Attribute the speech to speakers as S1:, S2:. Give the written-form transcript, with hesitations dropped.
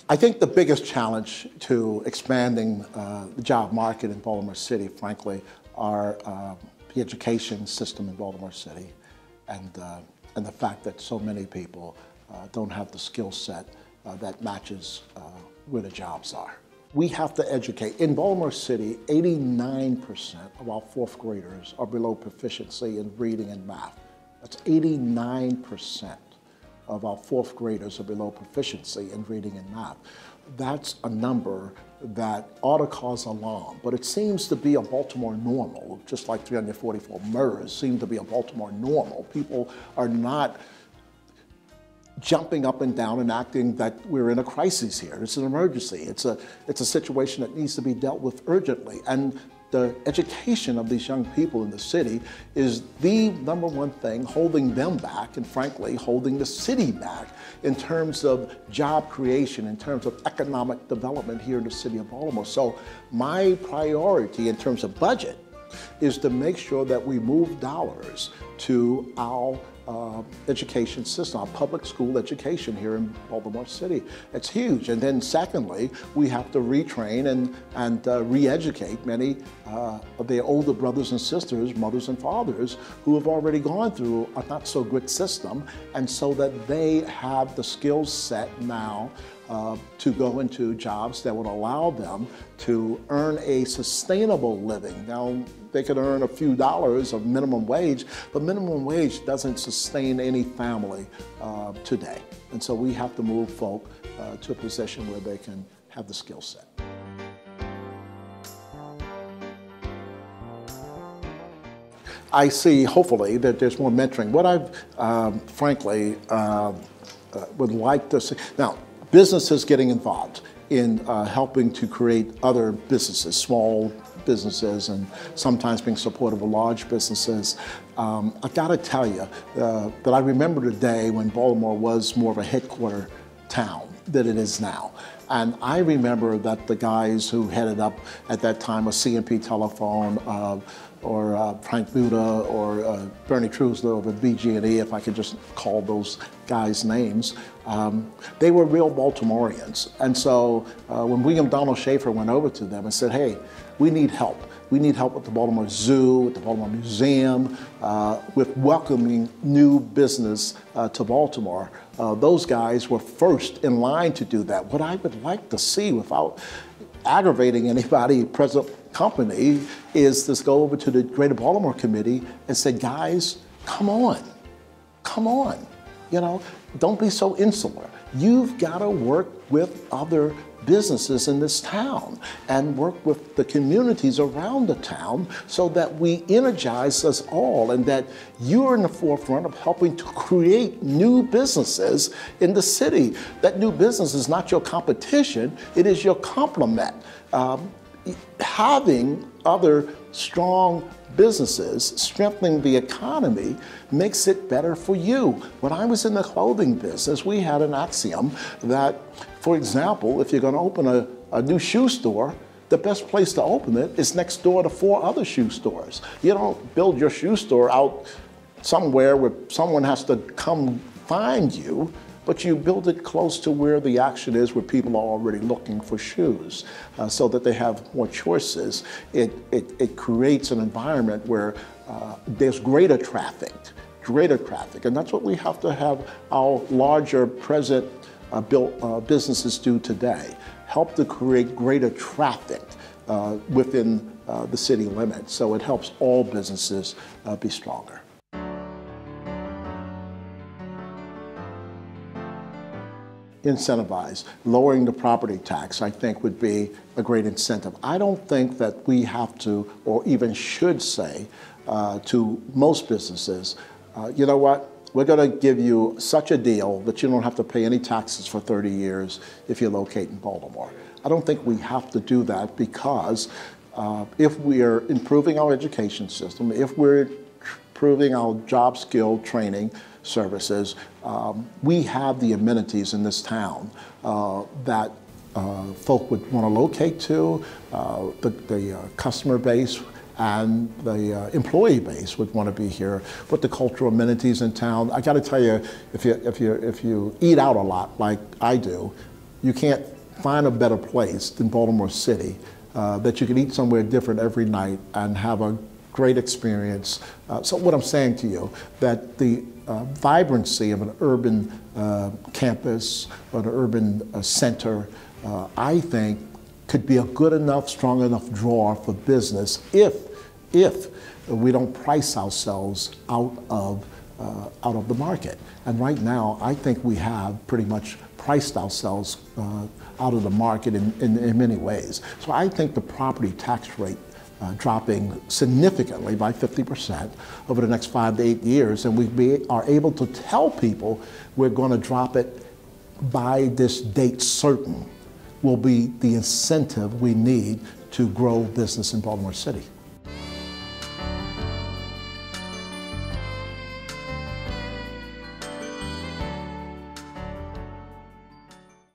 S1: I think the biggest challenge to expanding the job market in Baltimore City, frankly, are the education system in Baltimore City and the fact that so many people don't have the skill set that matches where the jobs are. We have to educate. In Baltimore City, 89% of our fourth graders are below proficiency in reading and math. That's 89%. Of our fourth graders are below proficiency in reading and math. That's a number that ought to cause alarm, but it seems to be a Baltimore normal, just like 344 murders seem to be a Baltimore normal. People are not jumping up and down and acting that we're in a crisis here. It's an emergency. It's a situation that needs to be dealt with urgently. And the education of these young people in the city is the number one thing holding them back and frankly holding the city back in terms of job creation, in terms of economic development here in the city of Baltimore. So my priority in terms of budget is to make sure that we move dollars to our education system, our public school education here in Baltimore City. It's huge. And then secondly, we have to retrain and re-educate many of their older brothers and sisters, mothers and fathers, who have already gone through a not so good system, and so that they have the skill set now to go into jobs that would allow them to earn a sustainable living. Now, they could earn a few dollars of minimum wage, but minimum wage doesn't sustain any family today. And so we have to move folk to a position where they can have the skill set. I see, hopefully, that there's more mentoring. What I've, frankly, would like to see, now, businesses getting involved in helping to create other businesses, small businesses, and sometimes being supportive of large businesses. I gotta tell you that I remember the day when Baltimore was more of a headquarter town than it is now. And I remember that the guys who headed up at that time a C&P Telephone, or Frank Buda, or Bernie Truslow of BG&E, if I could just call those guys' names, they were real Baltimoreans. And so when William Donald Schaefer went over to them and said, hey, we need help. We need help with the Baltimore Zoo, with the Baltimore Museum, with welcoming new business to Baltimore. Those guys were first in line to do that. What I would like to see, without aggravating anybody, present company, is to go over to the Greater Baltimore Committee and say, guys, come on, you know, don't be so insular. You've got to work with other businesses in this town and work with the communities around the town so that we energize us all, and that you're in the forefront of helping to create new businesses in the city. That new business is not your competition, it is your complement. Having other strong businesses strengthening the economy makes it better for you. When I was in the clothing business, we had an axiom that, for example, if you're going to open a new shoe store, the best place to open it is next door to 4 other shoe stores. You don't build your shoe store out somewhere where someone has to come find you, but you build it close to where the action is, where people are already looking for shoes, so that they have more choices. It creates an environment where there's greater traffic, and that's what we have to have our larger present built businesses do today. Help to create greater traffic within the city limits, so it helps all businesses be stronger. Incentivize. Lowering the property tax, I think, would be a great incentive. I don't think that we have to, or even should say, to most businesses, you know what, we're going to give you such a deal that you don't have to pay any taxes for 30 years if you locate in Baltimore. I don't think we have to do that, because if we are improving our education system, if we're improving our job skill training services, we have the amenities in this town that folk would want to locate to, the customer base and the employee base would want to be here. With the cultural amenities in town, I got to tell you, if you eat out a lot like I do, you can't find a better place than Baltimore City, that you can eat somewhere different every night and have a great experience. So what I'm saying to you, that the vibrancy of an urban campus or an urban center, I think could be a good enough, strong enough draw for business if we don't price ourselves out of the market. And right now, I think we have pretty much priced ourselves out of the market in many ways. So I think the property tax rate dropping significantly by 50% over the next 5 to 8 years, and we are able to tell people we're going to drop it by this date certain, will be the incentive we need to grow business in Baltimore City.